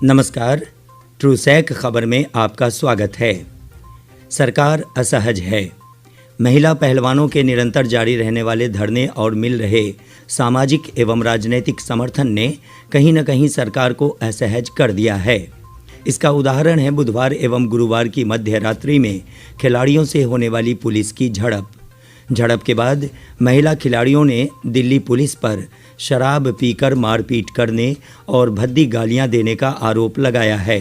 नमस्कार, ट्रूसैक खबर में आपका स्वागत है। सरकार असहज है। महिला पहलवानों के निरंतर जारी रहने वाले धरने और मिल रहे सामाजिक एवं राजनीतिक समर्थन ने कहीं न कहीं सरकार को असहज कर दिया है। इसका उदाहरण है बुधवार एवं गुरुवार की मध्य रात्रि में खिलाड़ियों से होने वाली पुलिस की झड़प के बाद महिला खिलाड़ियों ने दिल्ली पुलिस पर शराब पीकर मारपीट करने और भद्दी गालियां देने का आरोप लगाया है।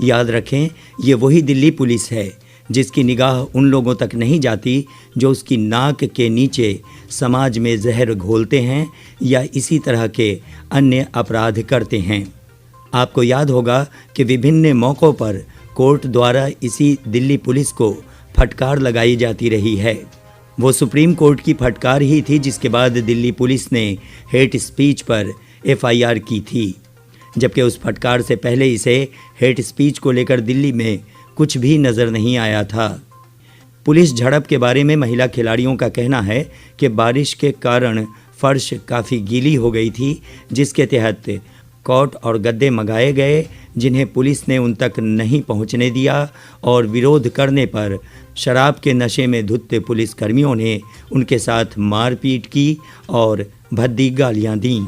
याद रखें, ये वही दिल्ली पुलिस है जिसकी निगाह उन लोगों तक नहीं जाती जो उसकी नाक के नीचे समाज में जहर घोलते हैं या इसी तरह के अन्य अपराध करते हैं। आपको याद होगा कि विभिन्न मौक़ों पर कोर्ट द्वारा इसी दिल्ली पुलिस को फटकार लगाई जाती रही है। वो सुप्रीम कोर्ट की फटकार ही थी जिसके बाद दिल्ली पुलिस ने हेट स्पीच पर एफआईआर की थी, जबकि उस फटकार से पहले इसे हेट स्पीच को लेकर दिल्ली में कुछ भी नज़र नहीं आया था। पुलिस झड़प के बारे में महिला खिलाड़ियों का कहना है कि बारिश के कारण फर्श काफ़ी गीली हो गई थी, जिसके तहत कॉट और गद्दे मंगाए गए जिन्हें पुलिस ने उन तक नहीं पहुंचने दिया और विरोध करने पर शराब के नशे में धुत पुलिस कर्मियों ने उनके साथ मारपीट की और भद्दी गालियां दीं।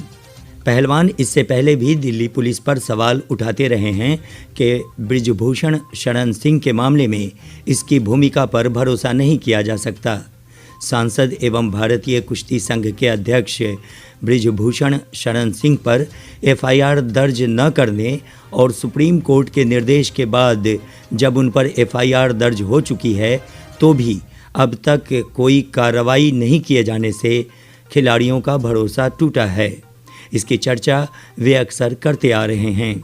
पहलवान इससे पहले भी दिल्ली पुलिस पर सवाल उठाते रहे हैं कि बृजभूषण शरण सिंह के मामले में इसकी भूमिका पर भरोसा नहीं किया जा सकता। सांसद एवं भारतीय कुश्ती संघ के अध्यक्ष बृजभूषण शरण सिंह पर एफआईआर दर्ज न करने और सुप्रीम कोर्ट के निर्देश के बाद जब उन पर एफआईआर दर्ज हो चुकी है तो भी अब तक कोई कार्रवाई नहीं किए जाने से खिलाड़ियों का भरोसा टूटा है। इसकी चर्चा वे अक्सर करते आ रहे हैं।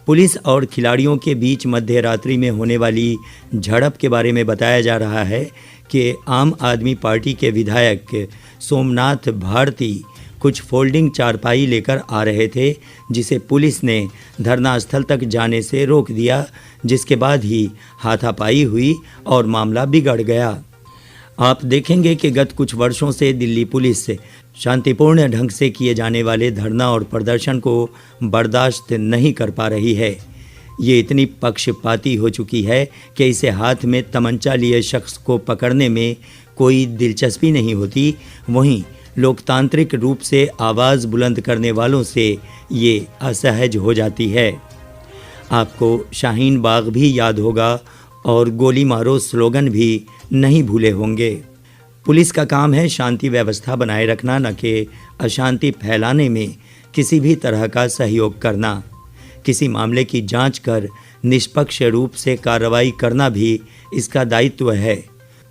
पुलिस और खिलाड़ियों के बीच मध्य रात्रि में होने वाली झड़प के बारे में बताया जा रहा है कि आम आदमी पार्टी के विधायक सोमनाथ भारती कुछ फोल्डिंग चारपाई लेकर आ रहे थे, जिसे पुलिस ने धरना स्थल तक जाने से रोक दिया, जिसके बाद ही हाथापाई हुई और मामला बिगड़ गया। आप देखेंगे कि गत कुछ वर्षों से दिल्ली पुलिस शांतिपूर्ण ढंग से किए जाने वाले धरना और प्रदर्शन को बर्दाश्त नहीं कर पा रही है। ये इतनी पक्षपाती हो चुकी है कि इसे हाथ में तमंचा लिए शख्स को पकड़ने में कोई दिलचस्पी नहीं होती। वहीं लोकतांत्रिक रूप से आवाज़ बुलंद करने वालों से ये असहज हो जाती है। आपको शाहीन बाग भी याद होगा और गोली मारो स्लोगन भी नहीं भूले होंगे। पुलिस का काम है शांति व्यवस्था बनाए रखना, न कि अशांति फैलाने में किसी भी तरह का सहयोग करना। किसी मामले की जांच कर निष्पक्ष रूप से कार्रवाई करना भी इसका दायित्व है।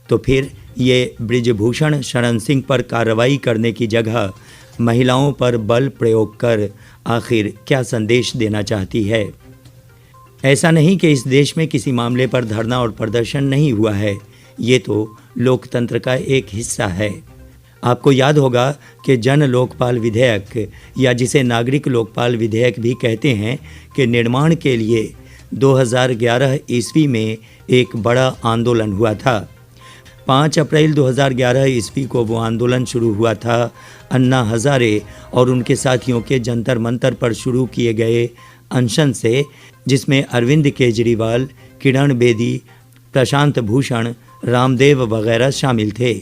तो फिर ये बृजभूषण शरण सिंह पर कार्रवाई करने की जगह महिलाओं पर बल प्रयोग कर आखिर क्या संदेश देना चाहती है? ऐसा नहीं कि इस देश में किसी मामले पर धरना और प्रदर्शन नहीं हुआ है, ये तो लोकतंत्र का एक हिस्सा है। आपको याद होगा कि जन लोकपाल विधेयक या जिसे नागरिक लोकपाल विधेयक भी कहते हैं के निर्माण के लिए 2011 ईस्वी में एक बड़ा आंदोलन हुआ था। 5 अप्रैल 2011 ईस्वी को वो आंदोलन शुरू हुआ था अन्ना हजारे और उनके साथियों के जंतर मंतर पर शुरू किए गए अनशन से, जिसमें अरविंद केजरीवाल, किरण बेदी, प्रशांत भूषण, रामदेव वगैरह शामिल थे।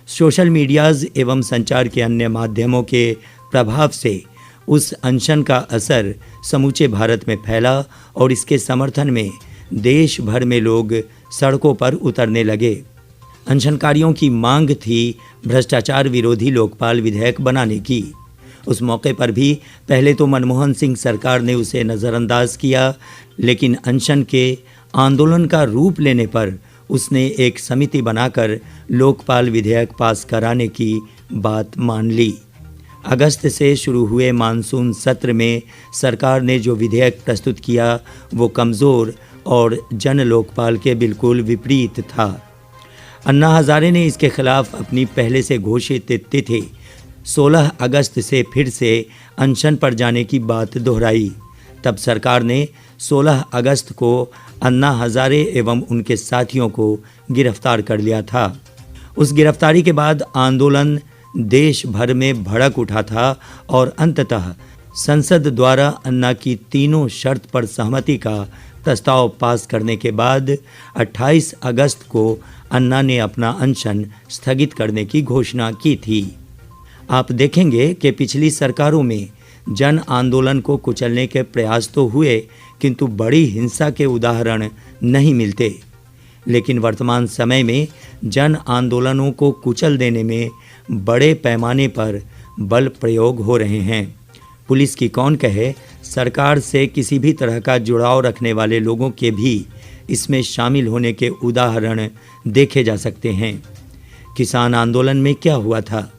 सोशल मीडियाज़ एवं संचार के अन्य माध्यमों के प्रभाव से उस अनशन का असर समूचे भारत में फैला और इसके समर्थन में देश भर में लोग सड़कों पर उतरने लगे। अनशनकारियों की मांग थी भ्रष्टाचार विरोधी लोकपाल विधेयक बनाने की। उस मौके पर भी पहले तो मनमोहन सिंह सरकार ने उसे नज़रअंदाज किया, लेकिन अनशन के आंदोलन का रूप लेने पर उसने एक समिति बनाकर लोकपाल विधेयक पास कराने की बात मान ली। अगस्त से शुरू हुए मानसून सत्र में सरकार ने जो विधेयक प्रस्तुत किया वो कमज़ोर और जन लोकपाल के बिल्कुल विपरीत था। अन्ना हजारे ने इसके खिलाफ अपनी पहले से घोषित तिथि 16 अगस्त से फिर से अनशन पर जाने की बात दोहराई। तब सरकार ने 16 अगस्त को अन्ना हजारे एवं उनके साथियों को गिरफ्तार कर लिया था। उस गिरफ्तारी के बाद आंदोलन देश भर में भड़क उठा था और अंततः संसद द्वारा अन्ना की तीनों शर्त पर सहमति का प्रस्ताव पास करने के बाद 28 अगस्त को अन्ना ने अपना अनशन स्थगित करने की घोषणा की थी। आप देखेंगे कि पिछली सरकारों में जन आंदोलन को कुचलने के प्रयास तो हुए, किंतु बड़ी हिंसा के उदाहरण नहीं मिलते। लेकिन वर्तमान समय में जन आंदोलनों को कुचल देने में बड़े पैमाने पर बल प्रयोग हो रहे हैं। पुलिस की कौन कहे, सरकार से किसी भी तरह का जुड़ाव रखने वाले लोगों के भी इसमें शामिल होने के उदाहरण देखे जा सकते हैं। किसान आंदोलन में क्या हुआ था?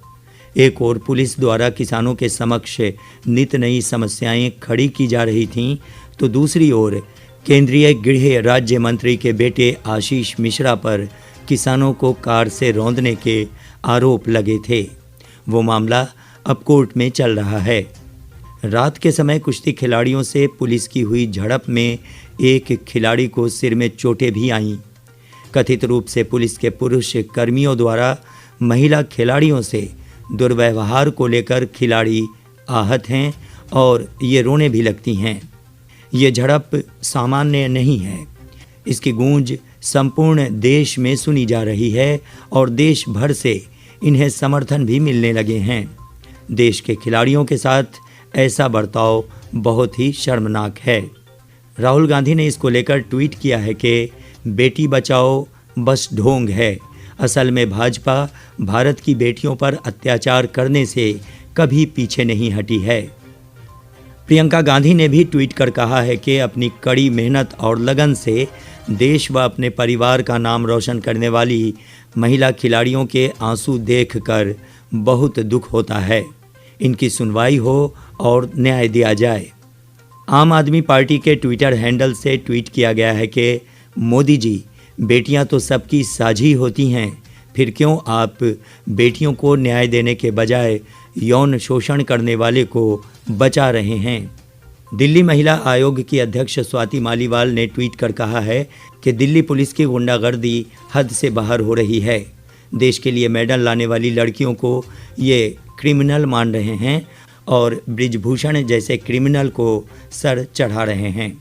एक ओर पुलिस द्वारा किसानों के समक्ष नित नई समस्याएं खड़ी की जा रही थीं, तो दूसरी ओर केंद्रीय गृह राज्य मंत्री के बेटे आशीष मिश्रा पर किसानों को कार से रौंदने के आरोप लगे थे। वो मामला अब कोर्ट में चल रहा है। रात के समय कुश्ती खिलाड़ियों से पुलिस की हुई झड़प में एक खिलाड़ी को सिर में चोटें भी आईं। कथित रूप से पुलिस के पुरुष कर्मियों द्वारा महिला खिलाड़ियों से दुर्व्यवहार को लेकर खिलाड़ी आहत हैं और ये रोने भी लगती हैं। ये झड़प सामान्य नहीं है। इसकी गूंज संपूर्ण देश में सुनी जा रही है और देश भर से इन्हें समर्थन भी मिलने लगे हैं। देश के खिलाड़ियों के साथ ऐसा बर्ताव बहुत ही शर्मनाक है। राहुल गांधी ने इसको लेकर ट्वीट किया है कि बेटी बचाओ बस ढोंग है। असल में भाजपा भारत की बेटियों पर अत्याचार करने से कभी पीछे नहीं हटी है। प्रियंका गांधी ने भी ट्वीट कर कहा है कि अपनी कड़ी मेहनत और लगन से देश व अपने परिवार का नाम रोशन करने वाली महिला खिलाड़ियों के आंसू देखकर बहुत दुख होता है। इनकी सुनवाई हो और न्याय दिया जाए। आम आदमी पार्टी के ट्विटर हैंडल से ट्वीट किया गया है कि मोदी जी, बेटियां तो सबकी साझी होती हैं, फिर क्यों आप बेटियों को न्याय देने के बजाय यौन शोषण करने वाले को बचा रहे हैं। दिल्ली महिला आयोग की अध्यक्ष स्वाति मालीवाल ने ट्वीट कर कहा है कि दिल्ली पुलिस की गुंडागर्दी हद से बाहर हो रही है। देश के लिए मेडल लाने वाली लड़कियों को ये क्रिमिनल मान रहे हैं और ब्रिजभूषण जैसे क्रिमिनल को सर चढ़ा रहे हैं।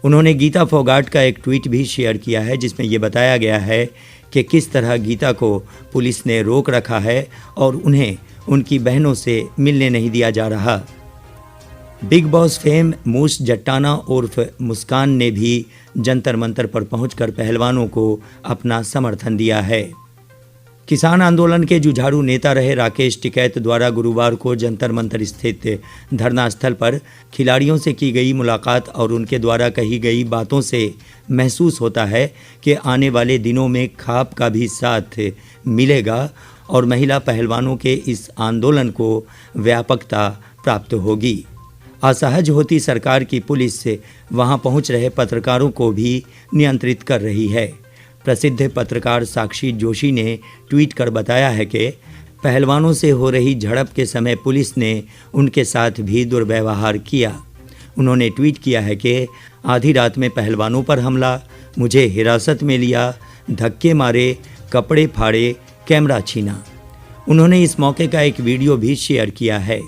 उन्होंने गीता फोगाट का एक ट्वीट भी शेयर किया है जिसमें ये बताया गया है कि किस तरह गीता को पुलिस ने रोक रखा है और उन्हें उनकी बहनों से मिलने नहीं दिया जा रहा। बिग बॉस फेम मूस जट्टाना उर्फ मुस्कान ने भी जंतर मंतर पर पहुंचकर पहलवानों को अपना समर्थन दिया है। किसान आंदोलन के जुझारू नेता रहे राकेश टिकैत द्वारा गुरुवार को जंतर मंतर स्थित धरना स्थल पर खिलाड़ियों से की गई मुलाकात और उनके द्वारा कही गई बातों से महसूस होता है कि आने वाले दिनों में खाप का भी साथ मिलेगा और महिला पहलवानों के इस आंदोलन को व्यापकता प्राप्त होगी। असहज होती सरकार की पुलिस से वहां पहुंच रहे पत्रकारों को भी नियंत्रित कर रही है। प्रसिद्ध पत्रकार साक्षी जोशी ने ट्वीट कर बताया है कि पहलवानों से हो रही झड़प के समय पुलिस ने उनके साथ भी दुर्व्यवहार किया। उन्होंने ट्वीट किया है कि आधी रात में पहलवानों पर हमला, मुझे हिरासत में लिया, धक्के मारे, कपड़े फाड़े, कैमरा छीना। उन्होंने इस मौके का एक वीडियो भी शेयर किया है।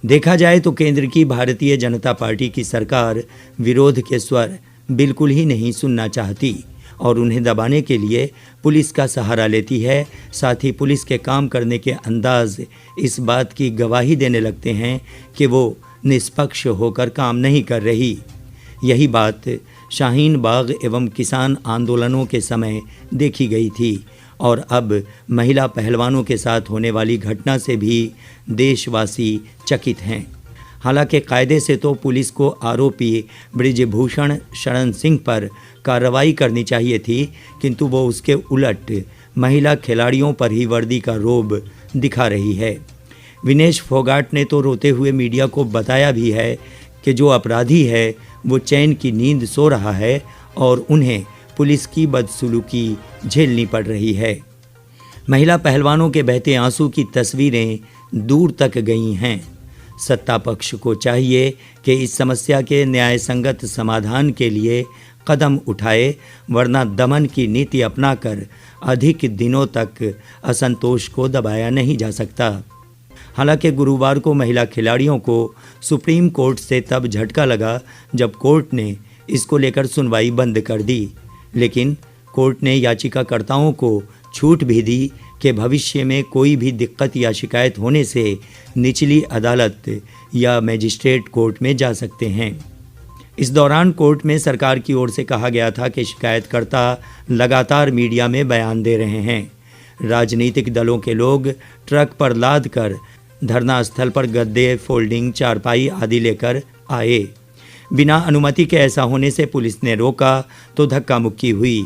देखा जाए तो केंद्र की भारतीय जनता पार्टी की सरकार विरोध के स्वर बिल्कुल ही नहीं सुनना चाहती और उन्हें दबाने के लिए पुलिस का सहारा लेती है। साथ ही पुलिस के काम करने के अंदाज इस बात की गवाही देने लगते हैं कि वो निष्पक्ष होकर काम नहीं कर रही। यही बात शाहीन बाग एवं किसान आंदोलनों के समय देखी गई थी और अब महिला पहलवानों के साथ होने वाली घटना से भी देशवासी चकित हैं। हालांकि कायदे से तो पुलिस को आरोपी ब्रिजभूषण शरण सिंह पर कार्रवाई करनी चाहिए थी, किंतु वो उसके उलट महिला खिलाड़ियों पर ही वर्दी का रोब दिखा रही है। विनेश फोगाट ने तो रोते हुए मीडिया को बताया भी है कि जो अपराधी है वो चैन की नींद सो रहा है और उन्हें पुलिस की बदसलूकी झेलनी पड़ रही है। महिला पहलवानों के बहते आंसू की तस्वीरें दूर तक गई हैं। सत्ता पक्ष को चाहिए कि इस समस्या के न्यायसंगत समाधान के लिए कदम उठाए, वरना दमन की नीति अपनाकर अधिक दिनों तक असंतोष को दबाया नहीं जा सकता। हालांकि गुरुवार को महिला खिलाड़ियों को सुप्रीम कोर्ट से तब झटका लगा जब कोर्ट ने इसको लेकर सुनवाई बंद कर दी, लेकिन कोर्ट ने याचिकाकर्ताओं को छूट भी दी कि भविष्य में कोई भी दिक्कत या शिकायत होने से निचली अदालत या मजिस्ट्रेट कोर्ट में जा सकते हैं। इस दौरान कोर्ट में सरकार की ओर से कहा गया था कि शिकायतकर्ता लगातार मीडिया में बयान दे रहे हैं। राजनीतिक दलों के लोग ट्रक पर लाद कर धरना स्थल पर गद्दे, फोल्डिंग चारपाई आदि लेकर आए। बिना अनुमति के ऐसा होने से पुलिस ने रोका तो धक्का मुक्की हुई।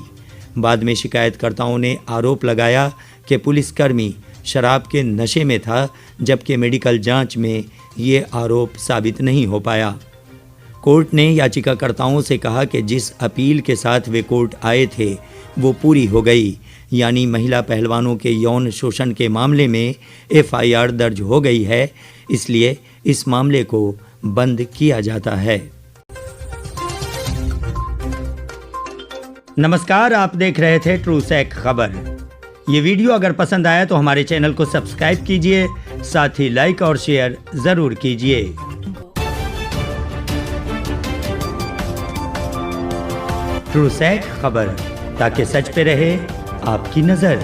बाद में शिकायतकर्ताओं ने आरोप लगाया कि पुलिसकर्मी शराब के नशे में था, जबकि मेडिकल जांच में ये आरोप साबित नहीं हो पाया। कोर्ट ने याचिकाकर्ताओं से कहा कि जिस अपील के साथ वे कोर्ट आए थे वो पूरी हो गई, यानी महिला पहलवानों के यौन शोषण के मामले में FIR दर्ज हो गई है, इसलिए इस मामले को बंद किया जाता है। नमस्कार, आप देख रहे थे ट्रूसैक खबर। ये वीडियो अगर पसंद आया तो हमारे चैनल को सब्सक्राइब कीजिए, साथ ही लाइक और शेयर ज़रूर कीजिए। ट्रूसैक खबर, ताकि सच पे रहे आपकी नज़र।